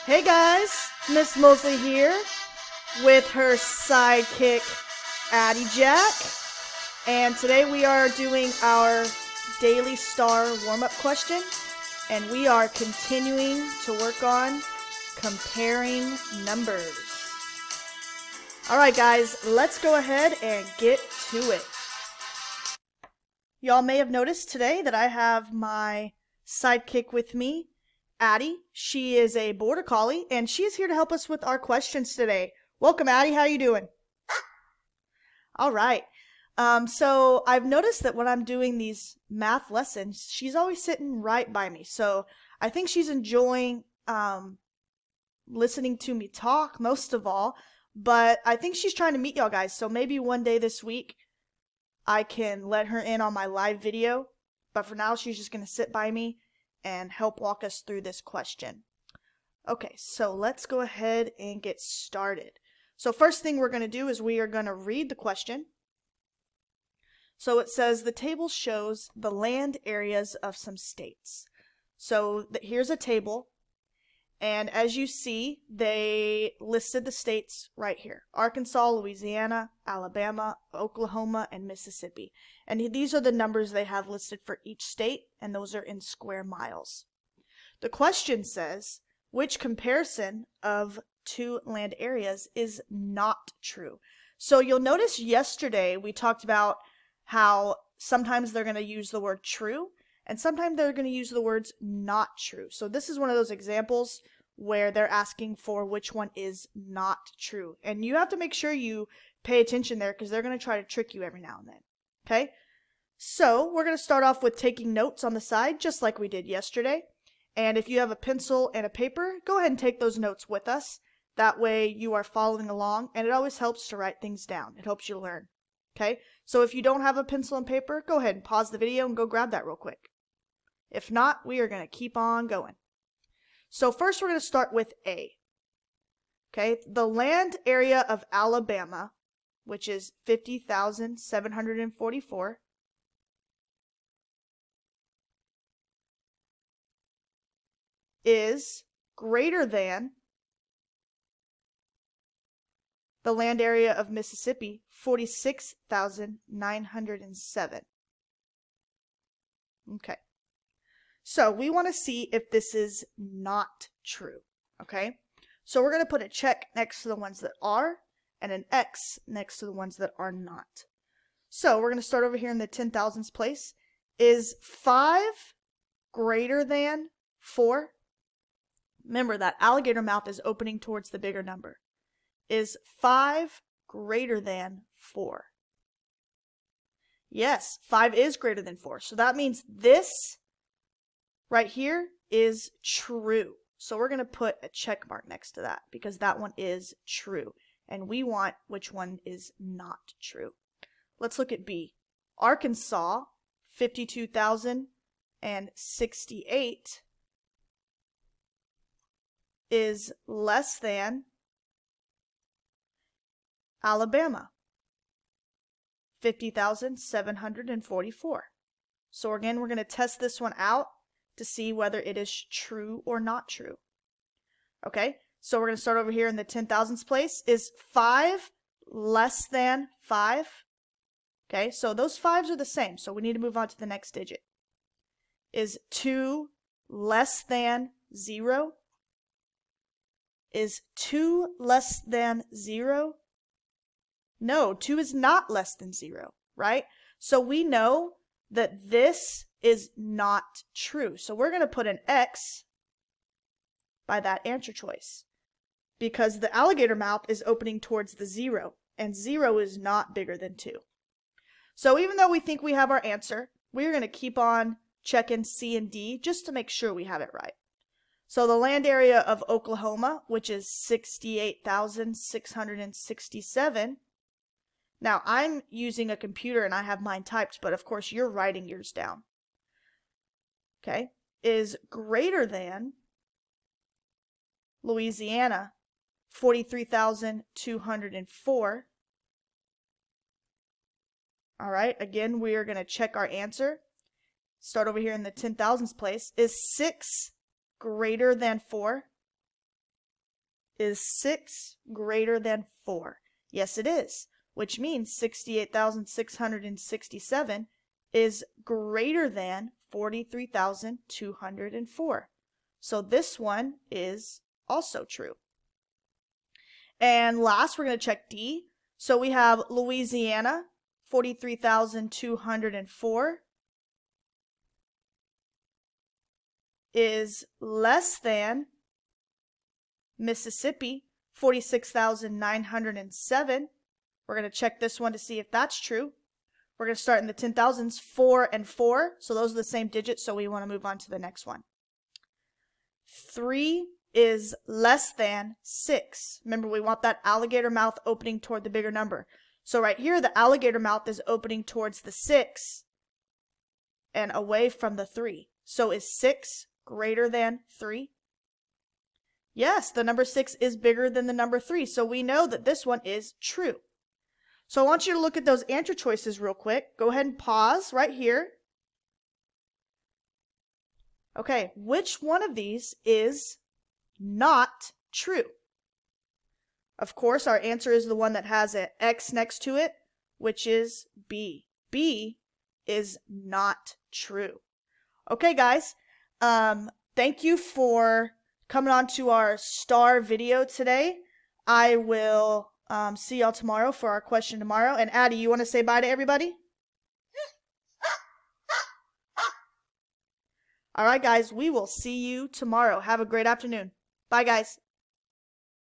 Hey guys, Miss Mosley here with her sidekick Addie Jack, and today we are doing our Daily Star warm-up question, and we are continuing to work on comparing numbers. Alright guys, let's go ahead and get to it. Y'all may have noticed today that I have my sidekick with me, Addie. She is a border collie, and she's here to help us with our questions today. Welcome, Addie. How you doing? All right. So I've noticed that when I'm doing these math lessons, she's always sitting right by me. So I think she's enjoying listening to me talk most of all. But I think she's trying to meet y'all guys. So maybe one day this week I can let her in on my live video. But for now, she's just going to sit by me and help walk us through this question. Okay, so let's go ahead and get started. So first thing we're going to do is we are going to read the question. So it says the table shows the land areas of some states. So here's a table, and as you see, they listed the states right here: Arkansas, Louisiana, Alabama, Oklahoma, and Mississippi. And these are the numbers they have listed for each state, and those are in square miles. The question says, which comparison of two land areas is not true? So you'll notice yesterday we talked about how sometimes they're going to use the word true, and sometimes they're going to use the words not true. So this is one of those examples where they're asking for which one is not true. And you have to make sure you pay attention there because they're going to try to trick you every now and then. Okay? So we're going to start off with taking notes on the side, just like we did yesterday. And if you have a pencil and a paper, go ahead and take those notes with us. That way you are following along, and it always helps to write things down. It helps you learn. Okay? So if you don't have a pencil and paper, go ahead and pause the video and go grab that real quick. If not, we are going to keep on going. So first we're going to start with A. Okay, the land area of Alabama, which is 50,744, is greater than the land area of Mississippi, 46,907. Okay. So we want to see if this is not true, okay? So we're going to put a check next to the ones that are and an X next to the ones that are not. So we're going to start over here in the 10,000s place. Is 5 greater than 4? Remember that alligator mouth is opening towards the bigger number. Is 5 greater than 4? Yes, 5 is greater than 4. So that means this right here is true. So we're going to put a check mark next to that because that one is true. And we want which one is not true. Let's look at B. Arkansas, 52,068 is less than Alabama, 50,744. So again, we're going to test this one out to see whether it is true or not true. Okay, so we're going to start over here in the 10,000s place. Is 5 less than 5? Okay, so those 5s are the same, so we need to move on to the next digit. Is 2 less than 0? Is 2 less than 0? No, 2 is not less than 0, right? So we know that this is not true. So we're going to put an X by that answer choice because the alligator mouth is opening towards the 0, and 0 is not bigger than 2. So even though we think we have our answer, we're going to keep on checking C and D just to make sure we have it right. So the land area of Oklahoma, which is 68,667. Now I'm using a computer and I have mine typed, but of course you're writing yours down. Okay, is greater than Louisiana, 43,204. All right, again, we are going to check our answer. Start over here in the 10,000s place. Is 6 greater than 4? Is 6 greater than 4? Yes, it is, which means 68,667 is greater than 43,204. So this one is also true. And last, we're going to check D. So we have Louisiana, 43,204 is less than Mississippi, 46,907. We're going to check this one to see if that's true. We're going to start in the 10,000s, 4 and 4. So those are the same digits, so we want to move on to the next one. 3 is less than 6. Remember, we want that alligator mouth opening toward the bigger number. So right here, the alligator mouth is opening towards the 6 and away from the 3. So is 6 greater than 3? Yes, the number 6 is bigger than the number 3, so we know that this one is true. So I want you to look at those answer choices real quick. Go ahead and pause right here. Okay, which one of these is not true? Of course, our answer is the one that has an X next to it, which is B. B is not true. Okay, guys, thank you for coming on to our star video today. I will see y'all tomorrow for our question tomorrow. And Addie, you want to say bye to everybody? All right, guys, we will see you tomorrow. Have a great afternoon. Bye, guys.